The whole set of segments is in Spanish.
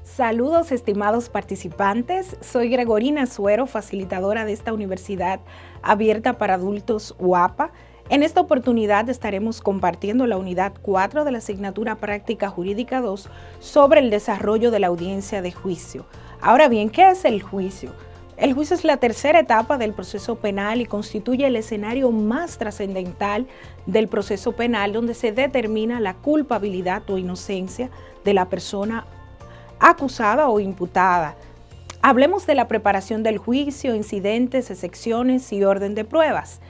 Saludos, estimados participantes. Soy Gregorina Suero, facilitadora de esta Universidad Abierta para Adultos UAPA. En esta oportunidad estaremos compartiendo la unidad 4 de la asignatura Práctica Jurídica 2 sobre el desarrollo de la audiencia de juicio. Ahora bien, ¿qué es el juicio? El juicio es la tercera etapa del proceso penal y constituye el escenario más trascendental del proceso penal, donde se determina la culpabilidad o inocencia de la persona acusada o imputada. Hablemos de la preparación del juicio, incidentes, excepciones y orden de pruebas.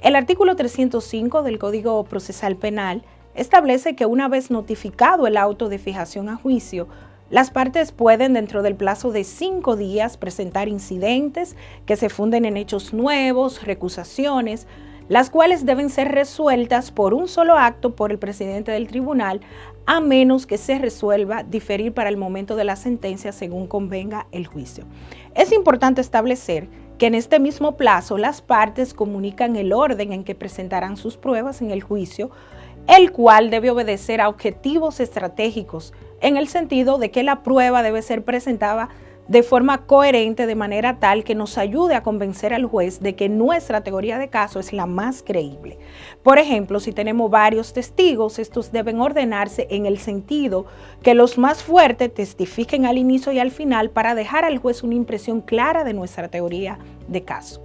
El artículo 305 del Código Procesal Penal establece que una vez notificado el auto de fijación a juicio, las partes pueden, dentro del plazo de 5 días, presentar incidentes que se funden en hechos nuevos, recusaciones, las cuales deben ser resueltas por un solo acto por el presidente del tribunal, a menos que se resuelva diferir para el momento de la sentencia según convenga el juicio. Es importante establecer que en este mismo plazo las partes comunican el orden en que presentarán sus pruebas en el juicio, el cual debe obedecer a objetivos estratégicos, en el sentido de que la prueba debe ser presentada de forma coherente, de manera tal que nos ayude a convencer al juez de que nuestra teoría de caso es la más creíble. Por ejemplo, si tenemos varios testigos, estos deben ordenarse en el sentido que los más fuertes testifiquen al inicio y al final para dejar al juez una impresión clara de nuestra teoría de caso.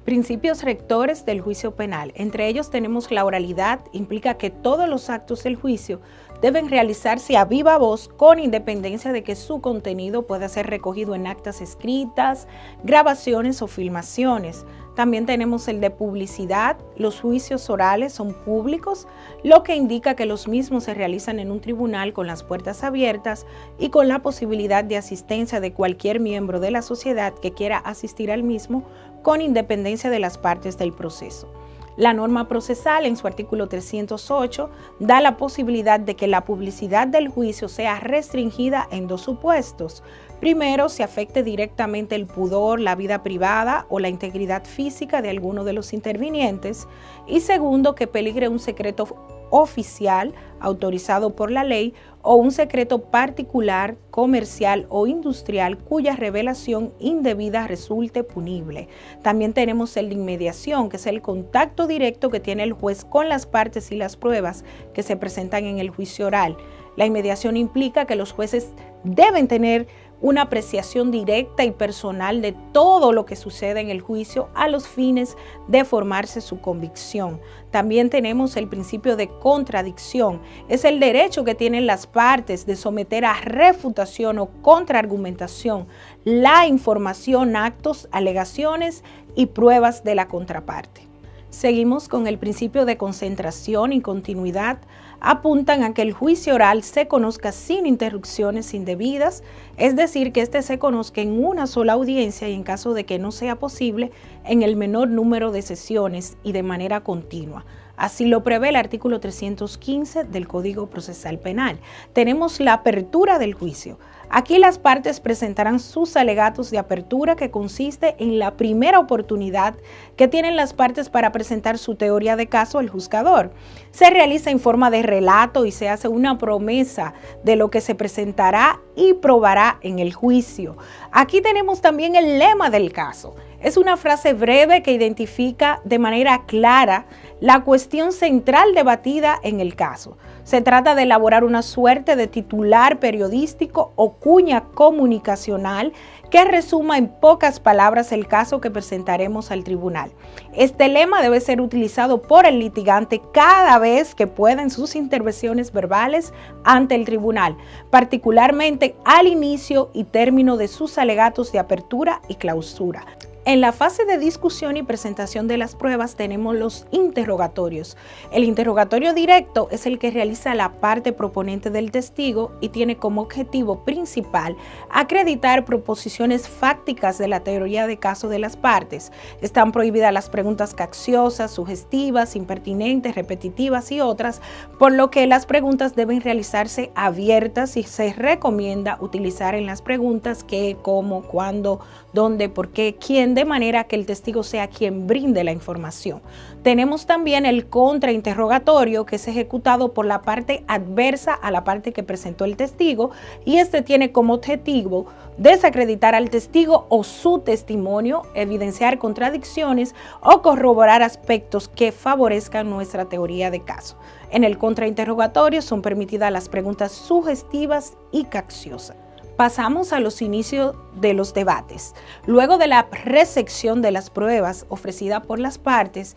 Principios rectores del juicio penal. Entre ellos tenemos la oralidad, implica que todos los actos del juicio deben realizarse a viva voz con independencia de que su contenido pueda ser recogido en actas escritas, grabaciones o filmaciones. También tenemos el de publicidad. Los juicios orales son públicos, lo que indica que los mismos se realizan en un tribunal con las puertas abiertas y con la posibilidad de asistencia de cualquier miembro de la sociedad que quiera asistir al mismo, con independencia de las partes del proceso. La norma procesal, en su artículo 308, da la posibilidad de que la publicidad del juicio sea restringida en dos supuestos. Primero, si afecte directamente el pudor, la vida privada o la integridad física de alguno de los intervinientes. Y segundo, que peligre un secreto oficial autorizado por la ley o un secreto particular, comercial o industrial cuya revelación indebida resulte punible. También tenemos el de inmediación, que es el contacto directo que tiene el juez con las partes y las pruebas que se presentan en el juicio oral. La inmediación implica que los jueces deben tener una apreciación directa y personal de todo lo que sucede en el juicio a los fines de formarse su convicción. También tenemos el principio de contradicción. Es el derecho que tienen las partes de someter a refutación o contraargumentación la información, actos, alegaciones y pruebas de la contraparte. Seguimos con el principio de concentración y continuidad. Apuntan a que el juicio oral se conozca sin interrupciones indebidas, es decir, que éste se conozca en una sola audiencia y, en caso de que no sea posible, en el menor número de sesiones y de manera continua. Así lo prevé el artículo 315 del Código Procesal Penal. Tenemos la apertura del juicio. Aquí las partes presentarán sus alegatos de apertura, que consiste en la primera oportunidad que tienen las partes para presentar su teoría de caso al juzgador. Se realiza en forma de relato y se hace una promesa de lo que se presentará y probará en el juicio. Aquí tenemos también el lema del caso. Es una frase breve que identifica de manera clara la cuestión central debatida en el caso. Se trata de elaborar una suerte de titular periodístico o cuña comunicacional que resuma en pocas palabras el caso que presentaremos al tribunal. Este lema debe ser utilizado por el litigante cada vez que pueda en sus intervenciones verbales ante el tribunal, particularmente al inicio y término de sus alegatos de apertura y clausura. En la fase de discusión y presentación de las pruebas tenemos los interrogatorios. El interrogatorio directo es el que realiza la parte proponente del testigo y tiene como objetivo principal acreditar proposiciones fácticas de la teoría de caso de las partes. Están prohibidas las preguntas capciosas, sugestivas, impertinentes, repetitivas y otras, por lo que las preguntas deben realizarse abiertas y se recomienda utilizar en las preguntas qué, cómo, cuándo, dónde, por qué, quién, de manera que el testigo sea quien brinde la información. Tenemos también el contrainterrogatorio, que es ejecutado por la parte adversa a la parte que presentó el testigo, y este tiene como objetivo desacreditar al testigo o su testimonio, evidenciar contradicciones o corroborar aspectos que favorezcan nuestra teoría de caso. En el contrainterrogatorio son permitidas las preguntas sugestivas y capciosas. Pasamos a los inicios de los debates. Luego de la recepción de las pruebas ofrecidas por las partes,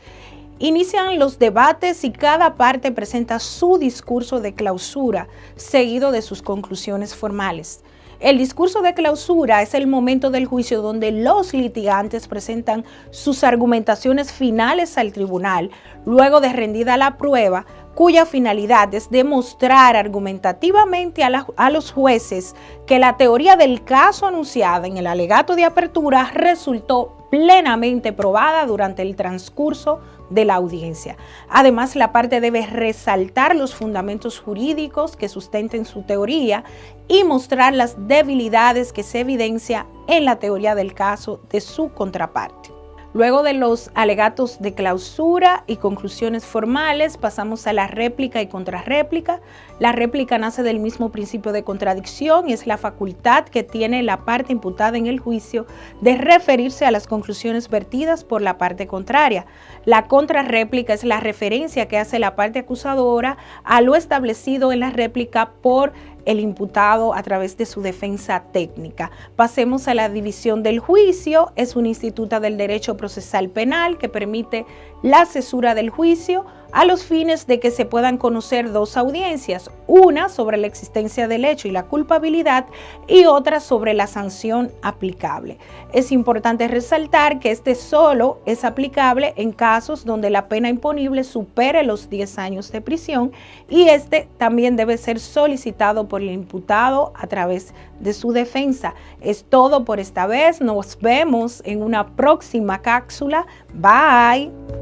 inician los debates y cada parte presenta su discurso de clausura, seguido de sus conclusiones formales. El discurso de clausura es el momento del juicio donde los litigantes presentan sus argumentaciones finales al tribunal, luego de rendida la prueba, cuya finalidad es demostrar argumentativamente a los jueces que la teoría del caso anunciada en el alegato de apertura resultó plenamente probada durante el transcurso de la audiencia. Además, la parte debe resaltar los fundamentos jurídicos que sustenten su teoría y mostrar las debilidades que se evidencian en la teoría del caso de su contraparte. Luego de los alegatos de clausura y conclusiones formales, pasamos a la réplica y contrarréplica. La réplica nace del mismo principio de contradicción y es la facultad que tiene la parte imputada en el juicio de referirse a las conclusiones vertidas por la parte contraria. La contrarréplica es la referencia que hace la parte acusadora a lo establecido en la réplica por el imputado a través de su defensa técnica. Pasemos a la división del juicio. Es un instituto del derecho procesal penal que permite la cesura del juicio a los fines de que se puedan conocer dos audiencias, una sobre la existencia del hecho y la culpabilidad y otra sobre la sanción aplicable. Es importante resaltar que este solo es aplicable en casos donde la pena imponible supere los 10 años de prisión y este también debe ser solicitado por el imputado a través de su defensa. Es todo por esta vez. Nos vemos en una próxima cápsula. Bye.